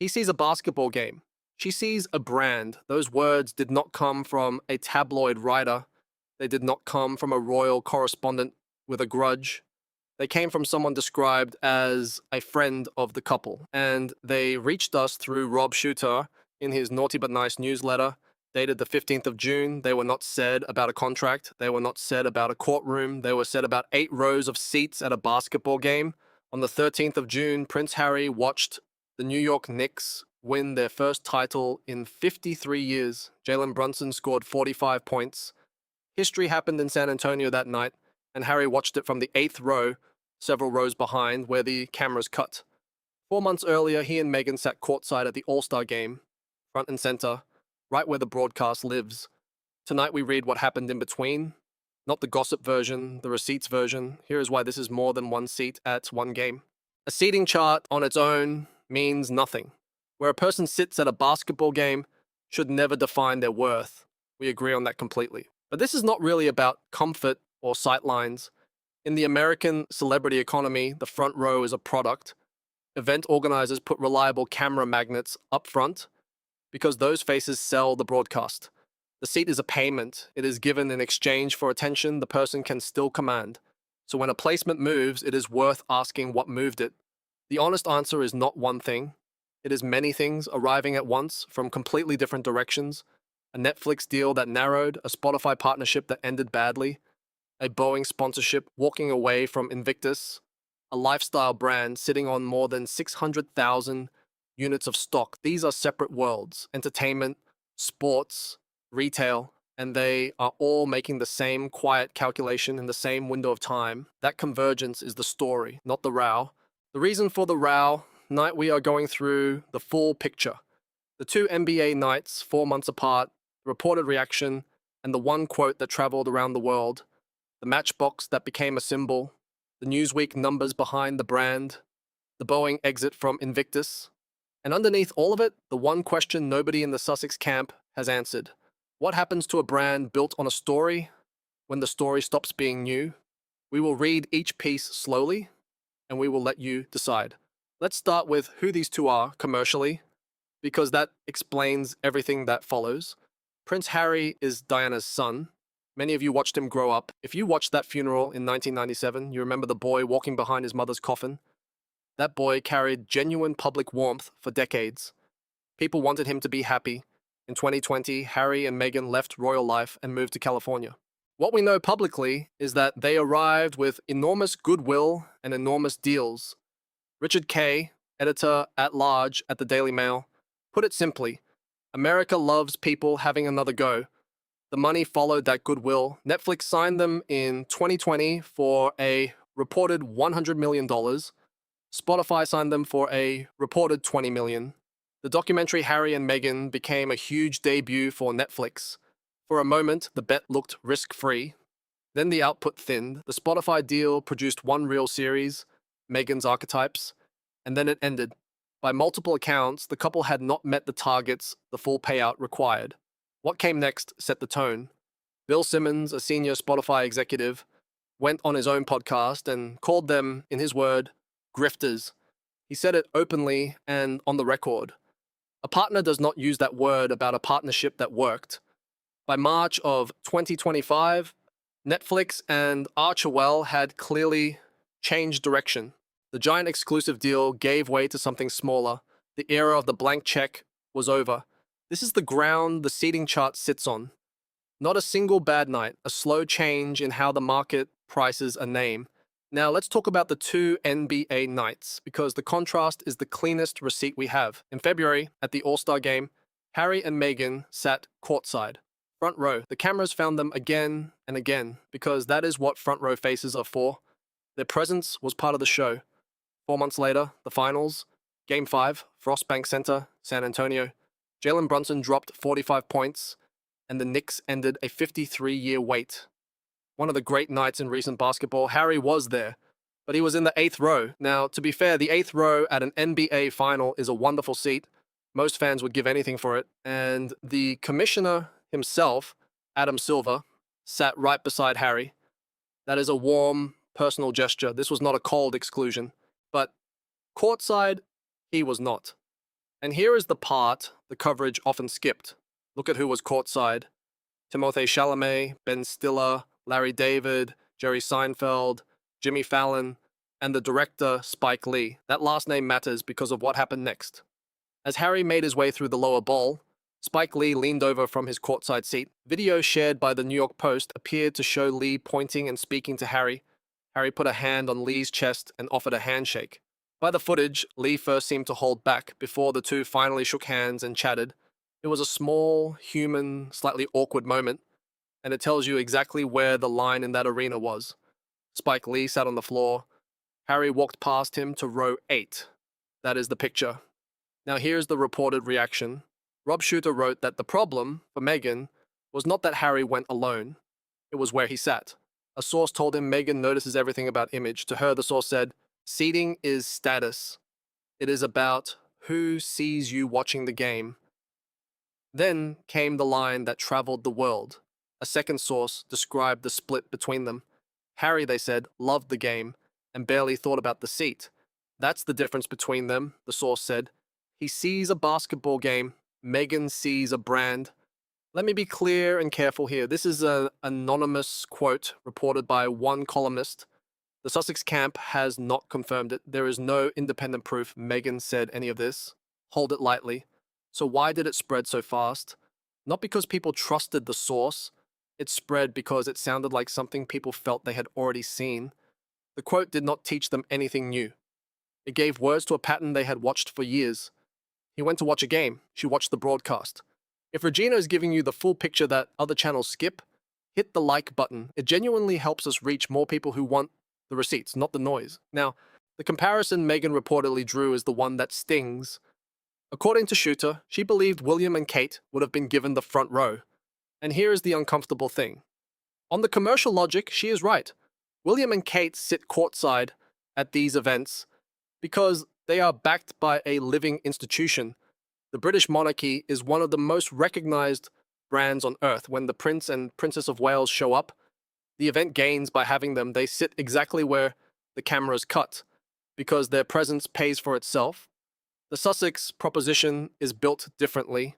He sees a basketball game. She sees a brand. Those words did not come from a tabloid writer. They did not come from a royal correspondent with a grudge. They came from someone described as a friend of the couple. And they reached us through Rob Shooter in his Naughty But Nice newsletter, dated the 15th of June. They were not said about a contract. They were not said about a courtroom. They were said about 8 rows of seats at a basketball game. On the 13th of June, Prince Harry watched the New York Knicks win their first title in 53 years. Jalen Brunson scored 45 points. History happened in San Antonio that night, and Harry watched it from the 8th row, several rows behind, where the cameras cut. 4 months earlier, he and Meghan sat courtside at the All-Star game, front and center, right where the broadcast lives. Tonight we read what happened in between, not the gossip version, the receipts version. Here is why this is more than one seat at one game. A seating chart on its own means nothing. Where a person sits at a basketball game should never define their worth. We agree on that completely. But this is not really about comfort or sightlines. In the American celebrity economy, the front row is a product. Event organizers put reliable camera magnets up front because those faces sell the broadcast. The seat is a payment. It is given in exchange for attention the person can still command. So when a placement moves, it is worth asking what moved it. The honest answer is not one thing. It is many things arriving at once from completely different directions. A Netflix deal that narrowed, a Spotify partnership that ended badly, a Boeing sponsorship walking away from Invictus, a lifestyle brand sitting on more than 600,000 units of stock. These are separate worlds: entertainment, sports, retail, and they are all making the same quiet calculation in the same window of time. That convergence is the story, not the row. The reason for the row: tonight we are going through the full picture. The 2 NBA nights, 4 months apart, the reported reaction, and the one quote that traveled around the world, the matchbox that became a symbol, the Newsweek numbers behind the brand, the Boeing exit from Invictus, and underneath all of it, the one question nobody in the Sussex camp has answered. What happens to a brand built on a story when the story stops being new? We will read each piece slowly, and we will let you decide. Let's start with who these two are commercially, because that explains everything that follows. Prince Harry is Diana's son. Many of you watched him grow up. If you watched that funeral in 1997, you remember the boy walking behind his mother's coffin. That boy carried genuine public warmth for decades. People wanted him to be happy. In 2020, Harry and Meghan left royal life and moved to California. What we know publicly is that they arrived with enormous goodwill and enormous deals. Richard Kay, editor-at-large at the Daily Mail, put it simply: America loves people having another go. The money followed that goodwill. Netflix signed them in 2020 for a reported $100 million. Spotify signed them for a reported $20 million. The documentary Harry and Meghan became a huge debut for Netflix. For a moment, the bet looked risk-free. Then the output thinned. The Spotify deal produced one real series, Meghan's Archetypes, and then it ended. By multiple accounts, the couple had not met the targets the full payout required. What came next set the tone. Bill Simmons, a senior Spotify executive, went on his own podcast and called them, in his word, grifters. He said it openly and on the record. A partner does not use that word about a partnership that worked. By March of 2025, Netflix and Archewell had clearly changed direction. The giant exclusive deal gave way to something smaller. The era of the blank check was over. This is the ground the seating chart sits on. Not a single bad night, a slow change in how the market prices a name. Now let's talk about the 2 NBA nights, because the contrast is the cleanest receipt we have. In February, at the All-Star game, Harry and Meghan sat courtside, front row. The cameras found them again and again, because that is what front row faces are for. Their presence was part of the show. 4 months later, the finals, Game 5, Frostbank Center, San Antonio. Jalen Brunson dropped 45 points, and the Knicks ended a 53-year wait. One of the great nights in recent basketball. Harry was there, but he was in the 8th row. Now, to be fair, the 8th row at an NBA final is a wonderful seat. Most fans would give anything for it. And the commissioner himself, Adam Silver, sat right beside Harry. That is a warm, personal gesture. This was not a cold exclusion. But courtside, he was not. And here is the part the coverage often skipped. Look at who was courtside. Timothée Chalamet, Ben Stiller, Larry David, Jerry Seinfeld, Jimmy Fallon, and the director Spike Lee. That last name matters because of what happened next. As Harry made his way through the lower bowl, Spike Lee leaned over from his courtside seat. Video shared by the New York Post appeared to show Lee pointing and speaking to Harry. Harry put a hand on Lee's chest and offered a handshake. By the footage, Lee first seemed to hold back before the two finally shook hands and chatted. It was a small, human, slightly awkward moment, and it tells you exactly where the line in that arena was. Spike Lee sat on the floor. Harry walked past him to row 8. That is the picture. Now here's the reported reaction. Rob Shooter wrote that the problem for Meghan was not that Harry went alone. It was where he sat. A source told him Meghan notices everything about image. To her, the source said, seating is status. It is about who sees you watching the game. Then came the line that traveled the world. A second source described the split between them. Harry, they said, loved the game and barely thought about the seat. That's the difference between them, the source said. He sees a basketball game. Meghan sees a brand. Let me be clear and careful here. This is an anonymous quote reported by one columnist. The Sussex camp has not confirmed it. There is no independent proof Meghan said any of this. Hold it lightly. So why did it spread so fast? Not because people trusted the source. It spread because it sounded like something people felt they had already seen. The quote did not teach them anything new. It gave words to a pattern they had watched for years. He went to watch a game. She watched the broadcast. If Regina is giving you the full picture that other channels skip, hit the like button. It genuinely helps us reach more people who want the receipts, not the noise. Now, the comparison Meghan reportedly drew is the one that stings. According to Shooter, she believed William and Kate would have been given the front row. And here is the uncomfortable thing. On the commercial logic, she is right. William and Kate sit courtside at these events because they are backed by a living institution. The British monarchy is one of the most recognized brands on earth. When the Prince and Princess of Wales show up, the event gains by having them. They sit exactly where the cameras cut because their presence pays for itself. The Sussex proposition is built differently.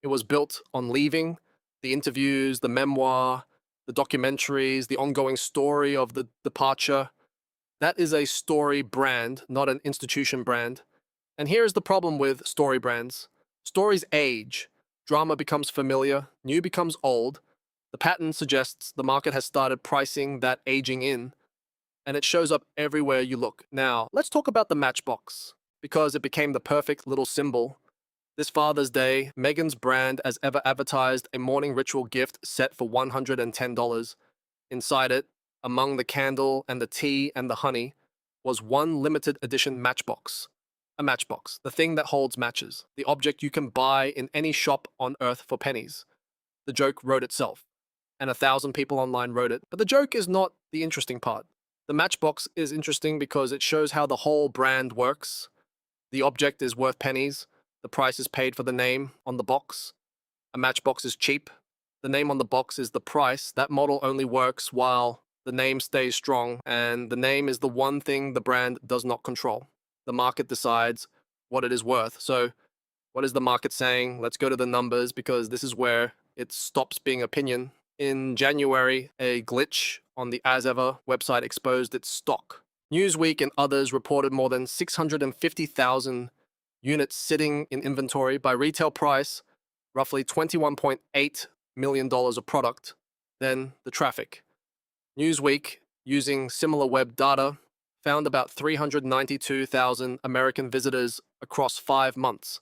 It was built on leaving, the interviews, the memoir, the documentaries, the ongoing story of the departure. That is a story brand, not an institution brand. And here's the problem with story brands. Stories age. Drama becomes familiar. New becomes old. The pattern suggests the market has started pricing that aging in, and it shows up everywhere you look. Now, let's talk about the matchbox, because it became the perfect little symbol. This Father's Day, Meghan's brand as ever advertised a morning ritual gift set for $110. Inside it, among the candle and the tea and the honey, was one limited edition matchbox. A matchbox, the thing that holds matches, the object you can buy in any shop on earth for pennies. The joke wrote itself, and 1,000 people online wrote it. But the joke is not the interesting part. The matchbox is interesting because it shows how the whole brand works. The object is worth pennies. The price is paid for the name on the box. A matchbox is cheap. The name on the box is the price. That model only works while the name stays strong, and the name is the one thing the brand does not control. The market decides what it is worth. So what is the market saying? Let's go to the numbers because this is where it stops being opinion. In January, a glitch on the As Ever website exposed its stock. Newsweek and others reported more than 650,000 units sitting in inventory by retail price, roughly $21.8 million of product. Then the traffic. Newsweek, using similar web data, found about 392,000 American visitors across 5 months.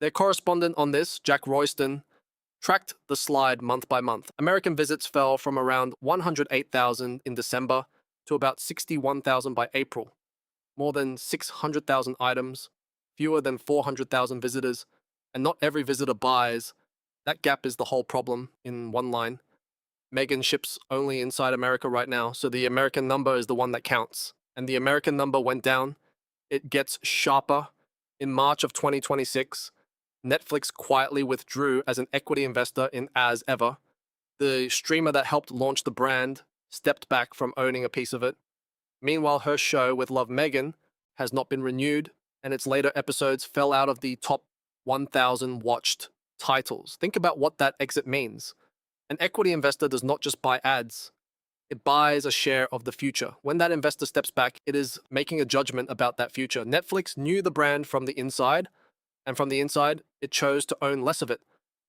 Their correspondent on this, Jack Royston, tracked the slide month by month. American visits fell from around 108,000 in December to about 61,000 by April. More than 600,000 items, fewer than 400,000 visitors, and not every visitor buys. That gap is the whole problem in one line. Meghan ships only inside America right now, so the American number is the one that counts. And the American number went down. It gets sharper. In March of 2026, Netflix quietly withdrew as an equity investor in As Ever. The streamer that helped launch the brand stepped back from owning a piece of it. Meanwhile, her show with Love Meghan has not been renewed, and its later episodes fell out of the top 1,000 watched titles. Think about what that exit means. An equity investor does not just buy ads, it buys a share of the future. When that investor steps back, it is making a judgment about that future. Netflix knew the brand from the inside, and from the inside, it chose to own less of it.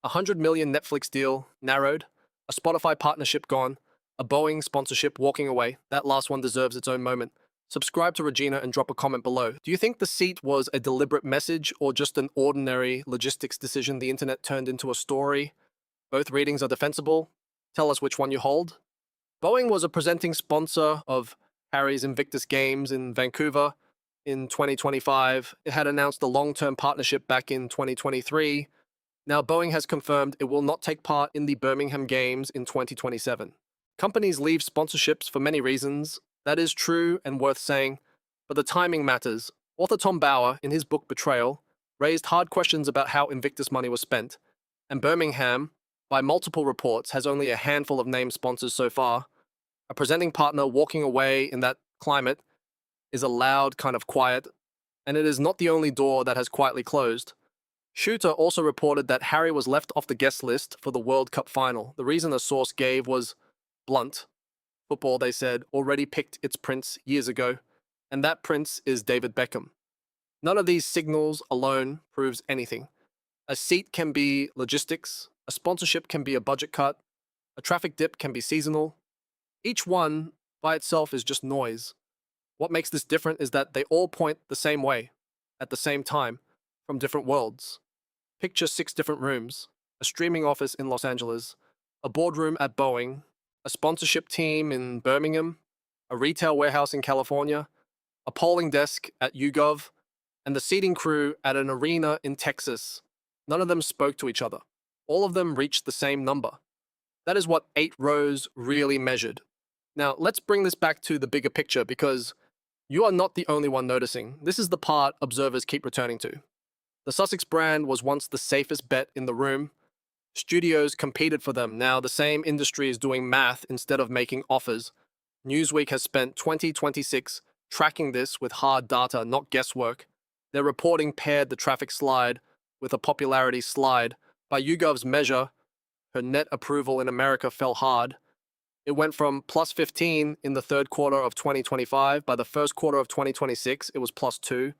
A $100 million Netflix deal narrowed, a Spotify partnership gone, a Boeing sponsorship walking away. That last one deserves its own moment. Subscribe to Regina and drop a comment below. Do you think the seat was a deliberate message or just an ordinary logistics decision the internet turned into a story? Both readings are defensible. Tell us which one you hold. Boeing was a presenting sponsor of Harry's Invictus games in Vancouver in 2025. It had announced a long-term partnership back in 2023. Now, Boeing has confirmed it will not take part in the Birmingham games in 2027. Companies leave sponsorships for many reasons. That is true and worth saying, but the timing matters. Author Tom Bauer, in his book Betrayal, raised hard questions about how Invictus money was spent, and Birmingham, by multiple reports, has only a handful of named sponsors so far. A presenting partner walking away in that climate is a loud kind of quiet, and it is not the only door that has quietly closed. Shooter also reported that Harry was left off the guest list for the World Cup final. The reason a source gave was blunt. Football, they said, already picked its prince years ago, and that prince is David Beckham. None of these signals alone proves anything. A seat can be logistics, a sponsorship can be a budget cut, a traffic dip can be seasonal. Each one by itself is just noise. What makes this different is that they all point the same way, at the same time, from different worlds. Picture 6 different rooms, a streaming office in Los Angeles, a boardroom at Boeing, a sponsorship team in Birmingham, a retail warehouse in California, a polling desk at YouGov, and the seating crew at an arena in Texas. None of them spoke to each other. All of them reached the same number. That is what 8 rows really measured. Now, let's bring this back to the bigger picture because you are not the only one noticing. This is the part observers keep returning to. The Sussex brand was once the safest bet in the room. Studios competed for them. Now, the same industry is doing math instead of making offers. Newsweek has spent 2026 tracking this with hard data, not guesswork. Their reporting paired the traffic slide with a popularity slide. By YouGov's measure, her net approval in America fell hard. It went from plus 15 in the third quarter of 2025. By the first quarter of 2026, it was plus 2,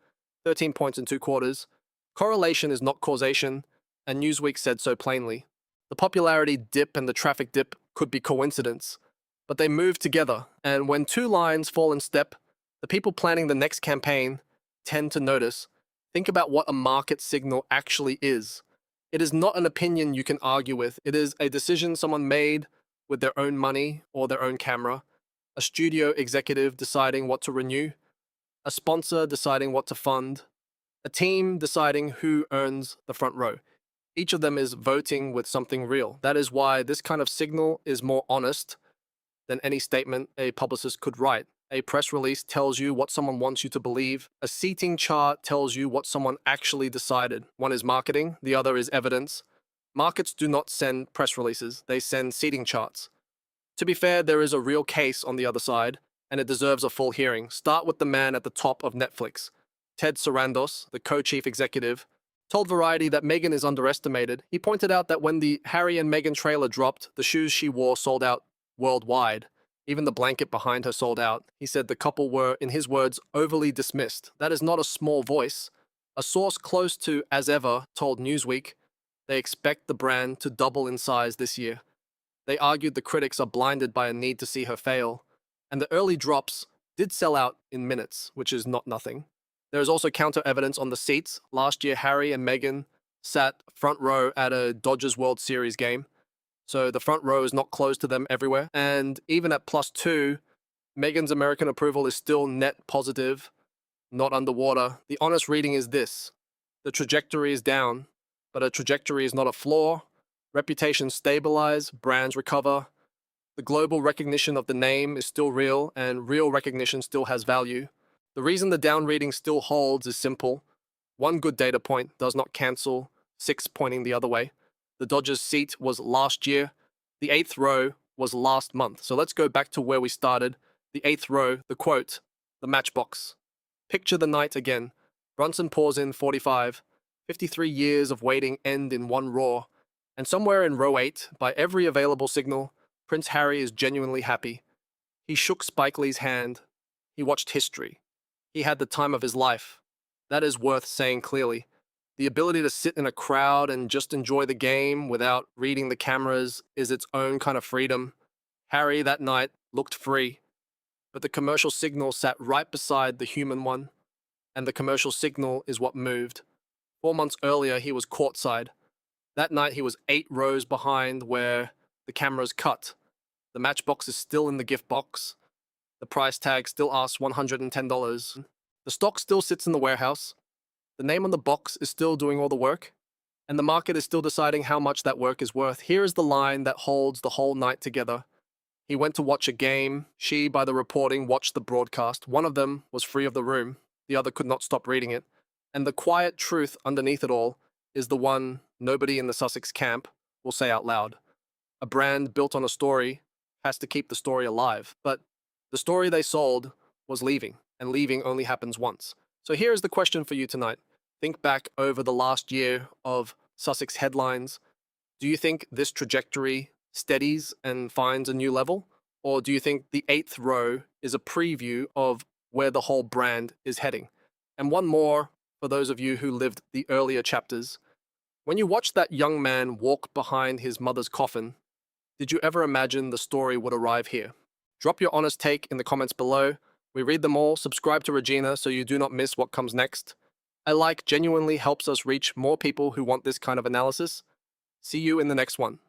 13 points in 2 quarters. Correlation is not causation, and Newsweek said so plainly. The popularity dip and the traffic dip could be coincidence, but they move together, and when 2 lines fall in step, the people planning the next campaign tend to notice. Think about what a market signal actually is. It is not an opinion you can argue with. It is a decision someone made with their own money or their own camera, a studio executive deciding what to renew, a sponsor deciding what to fund, a team deciding who earns the front row. Each of them is voting with something real. That is why this kind of signal is more honest than any statement a publicist could write. A press release tells you what someone wants you to believe. A seating chart tells you what someone actually decided. One is marketing, the other is evidence. Markets do not send press releases, they send seating charts. To be fair, there is a real case on the other side, and it deserves a full hearing. Start with the man at the top of Netflix. Ted Sarandos, the co-chief executive, told Variety that Meghan is underestimated. He pointed out that when the Harry and Meghan trailer dropped, the shoes she wore sold out worldwide. Even the blanket behind her sold out. He said the couple were, in his words, overly dismissed. That is not a small voice. A source close to As Ever told Newsweek they expect the brand to double in size this year. They argued the critics are blinded by a need to see her fail, and the early drops did sell out in minutes, which is not nothing. There is also counter evidence on the seats. Last year, Harry and Meghan sat front row at a Dodgers World Series game, so the front row is not closed to them everywhere. And even at plus 2, Meghan's American approval is still net positive, not underwater. The honest reading is this: the trajectory is down, but a trajectory is not a flaw. Reputations stabilize, brands recover. The global recognition of the name is still real, and real recognition still has value. The reason the down reading still holds is simple. One good data point does not cancel 6 pointing the other way. The Dodgers' seat was last year. The 8th row was last month. So let's go back to where we started. The 8th row, the quote, the matchbox. Picture the night again. Brunson pours in 45. 53 years of waiting end in one roar. And somewhere in row 8, by every available signal, Prince Harry is genuinely happy. He shook Spike Lee's hand. He watched history. He had the time of his life. That is worth saying clearly. The ability to sit in a crowd and just enjoy the game without reading the cameras is its own kind of freedom. Harry, that night, looked free, but the commercial signal sat right beside the human one, and the commercial signal is what moved. 4 months earlier, he was courtside. That night, he was 8 rows behind where the cameras cut. The matchbox is still in the gift box. The price tag still asks $110. The stock still sits in the warehouse. The name on the box is still doing all the work. And the market is still deciding how much that work is worth. Here is the line that holds the whole night together. He went to watch a game. She, by the reporting, watched the broadcast. One of them was free of the room. The other could not stop reading it. And the quiet truth underneath it all is the one nobody in the Sussex camp will say out loud. A brand built on a story has to keep the story alive. But the story they sold was leaving, and leaving only happens once. So here is the question for you tonight. Think back over the last year of Sussex headlines. Do you think this trajectory steadies and finds a new level? Or do you think the 8th row is a preview of where the whole brand is heading? And one more for those of you who lived the earlier chapters. When you watched that young man walk behind his mother's coffin, did you ever imagine the story would arrive here? Drop your honest take in the comments below. We read them all. Subscribe to Regina so you do not miss what comes next. A like genuinely helps us reach more people who want this kind of analysis. See you in the next one.